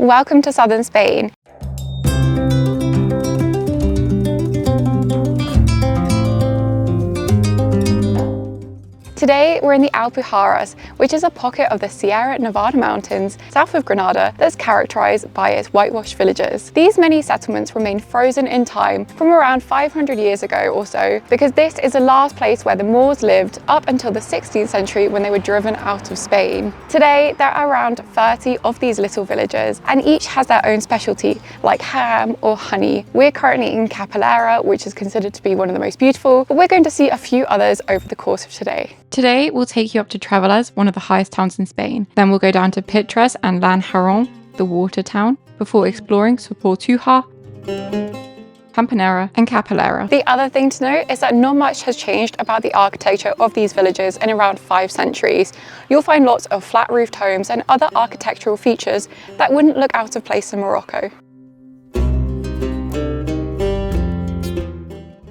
Welcome to southern Spain. Today we're in the Alpujarras, which is a pocket of the Sierra Nevada mountains south of Granada that's characterized by its whitewashed villages. These many settlements remain frozen in time from around 500 years ago or so, because this is the last place where the Moors lived up until the 16th century when they were driven out of Spain. Today there are around 30 of these little villages and each has their own specialty, like ham or honey. We're currently in Capileira, which is considered to be one of the most beautiful, but we're going to see a few others over the course of today. Today, we'll take you up to Trevélez, one of the highest towns in Spain. Then we'll go down to Pitres and Lanjarón, the water town, before exploring Soportújar, Pampaneira and Capileira. The other thing to note is that not much has changed about the architecture of these villages in around 5 centuries. You'll find lots of flat-roofed homes and other architectural features that wouldn't look out of place in Morocco.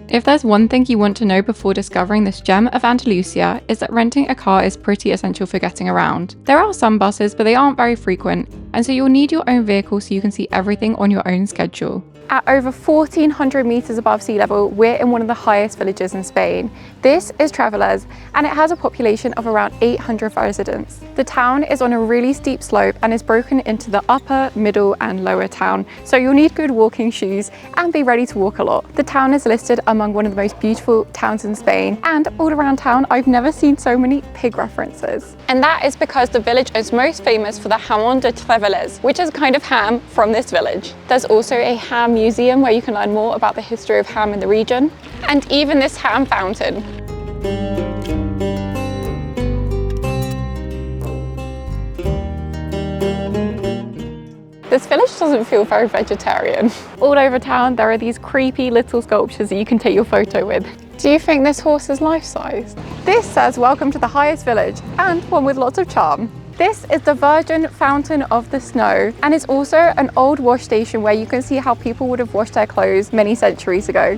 If there's one thing you want to know before discovering this gem of Andalusia, is that renting a car is pretty essential for getting around. There are some buses, but they aren't very frequent, and so you'll need your own vehicle so you can see everything on your own schedule. At over 1,400 meters above sea level, we're in one of the highest villages in Spain. This is Trevélez, and it has a population of around 800 residents. The town is on a really steep slope and is broken into the upper, middle and lower town, so you'll need good walking shoes and be ready to walk a lot. The town is listed among one of the most beautiful towns in Spain, and all around town I've never seen so many pig references. And that is because the village is most famous for the jamón de Trevélez, which is a kind of ham from this village. There's also a ham museum where you can learn more about the history of ham in the region, and even this ham fountain. This village doesn't feel very vegetarian. All over town there are these creepy little sculptures that you can take your photo with. Do you think this horse is life-size? This says welcome to the highest village, and one with lots of charm. This is the Virgin Fountain of the Snow, and it's also an old wash station where you can see how people would have washed their clothes many centuries ago.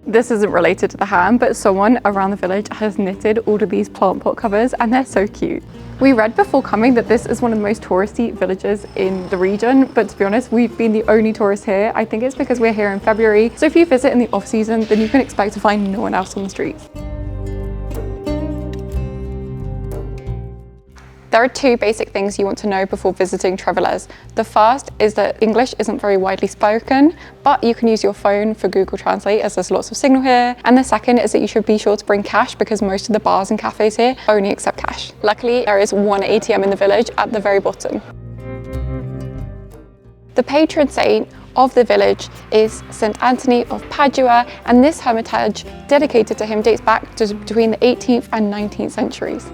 This isn't related to the ham, but someone around the village has knitted all of these plant pot covers and they're so cute. We read before coming that this is one of the most touristy villages in the region, but to be honest, we've been the only tourists here. I think it's because we're here in February, so if you visit in the off season, then you can expect to find no one else on the streets. There are 2 basic things you want to know before visiting Trevélez. The first is that English isn't very widely spoken, but you can use your phone for Google Translate as there's lots of signal here. And the second is that you should be sure to bring cash because most of the bars and cafes here only accept cash. Luckily, there is one ATM in the village at the very bottom. The patron saint of the village is St. Anthony of Padua, and this hermitage dedicated to him dates back to between the 18th and 19th centuries.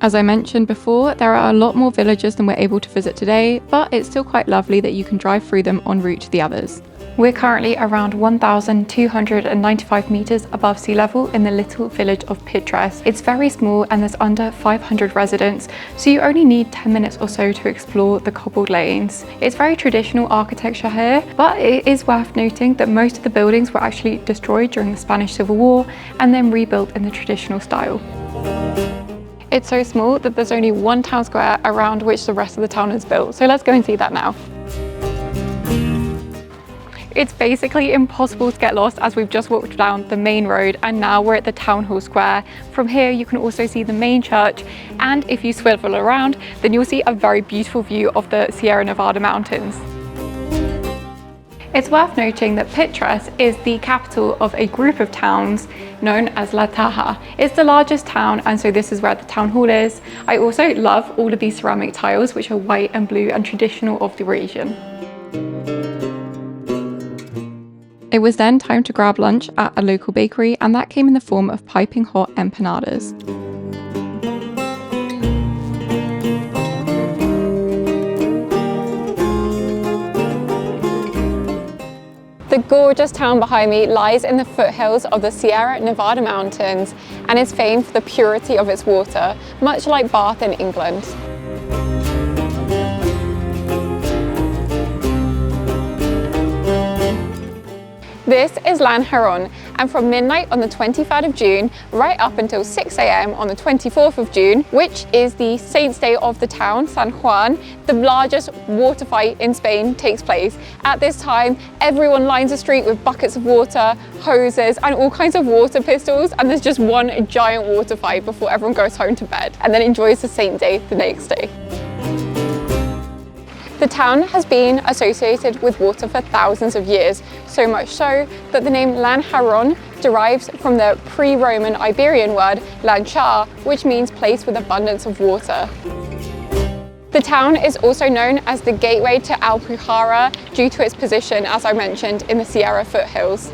As I mentioned before, there are a lot more villages than we're able to visit today, but it's still quite lovely that you can drive through them en route to the others. We're currently around 1,295 meters above sea level in the little village of Pitres. It's very small and there's under 500 residents, so you only need 10 minutes or so to explore the cobbled lanes. It's very traditional architecture here, but it is worth noting that most of the buildings were actually destroyed during the Spanish Civil War and then rebuilt in the traditional style. It's so small that there's only one town square around which the rest of the town is built, so let's go and see that now. It's basically impossible to get lost as we've just walked down the main road and now we're at the town hall square. From here you can also see the main church, and if you swivel around then you'll see a very beautiful view of the Sierra Nevada mountains. It's worth noting that Pitres is the capital of a group of towns known as La Taja. It's the largest town, and so this is where the town hall is. I also love all of these ceramic tiles which are white and blue and traditional of the region. It was then time to grab lunch at a local bakery, and that came in the form of piping hot empanadas. The gorgeous town behind me lies in the foothills of the Sierra Nevada mountains and is famed for the purity of its water, much like Bath in England. This is Lanjarón, and from midnight on the 23rd of June right up until 6 a.m. on the 24th of June, which is the Saints' Day of the town, San Juan, the largest water fight in Spain takes place. At this time, everyone lines the street with buckets of water, hoses, and all kinds of water pistols, and there's just one giant water fight before everyone goes home to bed and then enjoys the Saint Day the next day. The town has been associated with water for thousands of years, so much so that the name Lanjarón derives from the pre-Roman Iberian word lanchar, which means place with abundance of water. The town is also known as the gateway to Alpujarra due to its position, as I mentioned, in the Sierra foothills.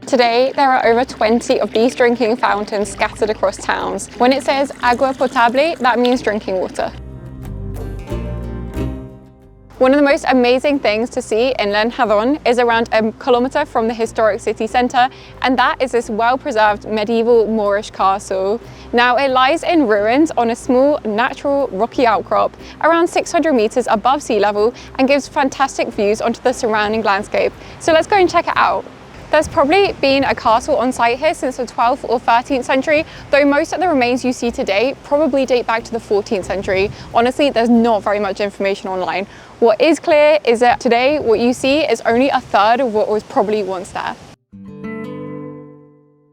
Today, there are over 20 of these drinking fountains scattered across towns. When it says agua potable, that means drinking water. One of the most amazing things to see in Lanjarón is around a kilometre from the historic city centre, and that is this well-preserved medieval Moorish castle. Now, it lies in ruins on a small natural rocky outcrop around 600 metres above sea level and gives fantastic views onto the surrounding landscape. So let's go and check it out. There's probably been a castle on site here since the 12th or 13th century, though most of the remains you see today probably date back to the 14th century. Honestly, there's not very much information online. What is clear is that today what you see is only a third of what was probably once there.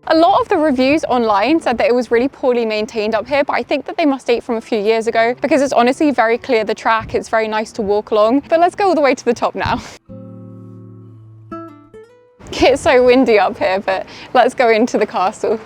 A lot of the reviews online said that it was really poorly maintained up here, but I think that they must date from a few years ago because it's honestly very clear the track, it's very nice to walk along. But let's go all the way to the top now. It's so windy up here, but let's go into the castle.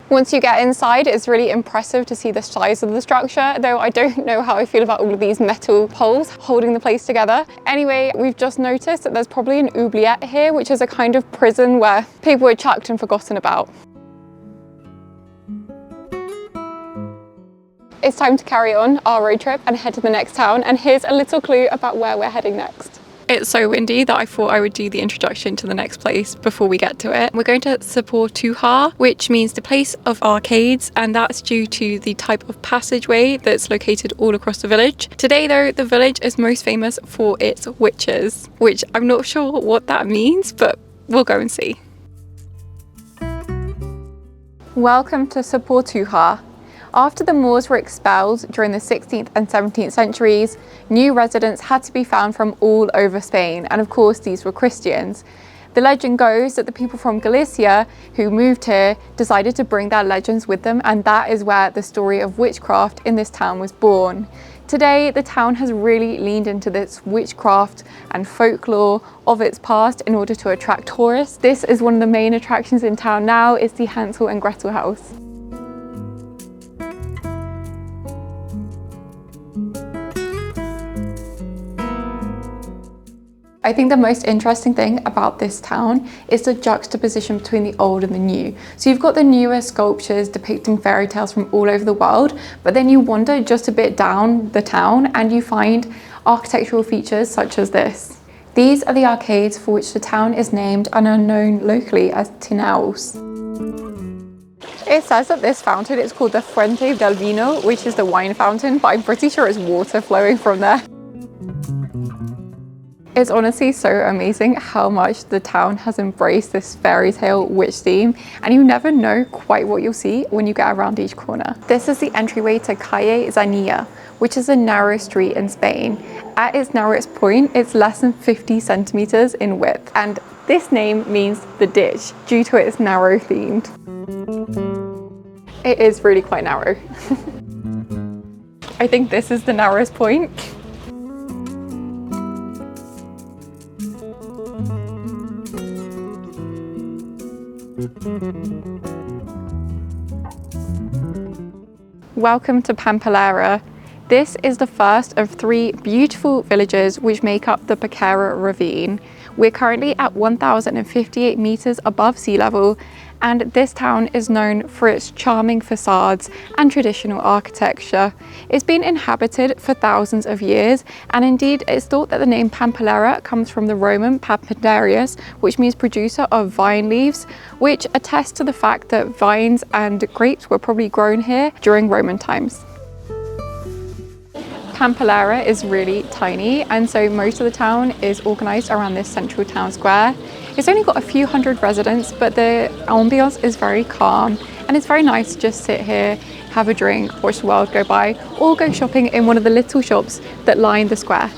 Once you get inside, it's really impressive to see the size of the structure, though I don't know how I feel about all of these metal poles holding the place together. Anyway, we've just noticed that there's probably an oubliette here, which is a kind of prison where people were chucked and forgotten about. It's time to carry on our road trip and head to the next town, and here's a little clue about where we're heading next. It's so windy that I thought I would do the introduction to the next place before we get to it. We're going to Soportújar, which means the place of arcades, and that's due to the type of passageway that's located all across the village. Today though, the village is most famous for its witches, which I'm not sure what that means, but we'll go and see. Welcome to Soportújar. After the Moors were expelled during the 16th and 17th centuries, new residents had to be found from all over Spain, and of course these were Christians. The legend goes that the people from Galicia who moved here decided to bring their legends with them, and that is where the story of witchcraft in this town was born. Today, the town has really leaned into this witchcraft and folklore of its past in order to attract tourists. This is one of the main attractions in town now, is the Hansel and Gretel house. I think the most interesting thing about this town is the juxtaposition between the old and the new. So you've got the newer sculptures depicting fairy tales from all over the world, but then you wander just a bit down the town and you find architectural features such as this. These are the arcades for which the town is named and are known locally as tinaus. It says that this fountain is called the Fuente del Vino, which is the wine fountain, but I'm pretty sure it's water flowing from there. It's honestly so amazing how much the town has embraced this fairy tale witch theme, and you never know quite what you'll see when you get around each corner. This is the entryway to Calle Zanilla, which is a narrow street in Spain. At its narrowest point, it's less than 50 centimeters in width, and this name means the ditch due to its narrow themed. It is really quite narrow. I think this is the narrowest point. Welcome to Pampaneira. This is the first of 3 beautiful villages which make up the Pitres ravine. We're currently at 1,058 meters above sea level, and this town is known for its charming facades and traditional architecture. It's been inhabited for thousands of years, and indeed it's thought that the name Pampaneira comes from the Roman Pampaneira, which means producer of vine leaves, which attests to the fact that vines and grapes were probably grown here during Roman times. Pampaneira is really tiny, and so most of the town is organised around this central town square. It's only got a few hundred residents, but the ambiance is very calm, and it's very nice to just sit here, have a drink, watch the world go by, or go shopping in one of the little shops that line the square.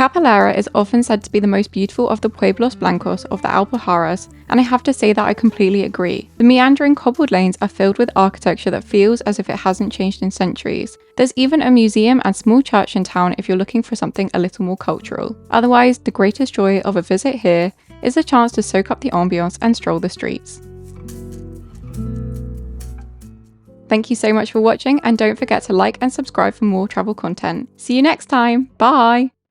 Capileira is often said to be the most beautiful of the pueblos blancos of the Alpujarras, and I have to say that I completely agree. The meandering cobbled lanes are filled with architecture that feels as if it hasn't changed in centuries. There's even a museum and small church in town if you're looking for something a little more cultural. Otherwise, the greatest joy of a visit here is the chance to soak up the ambiance and stroll the streets. Thank you so much for watching, and don't forget to like and subscribe for more travel content. See you next time. Bye!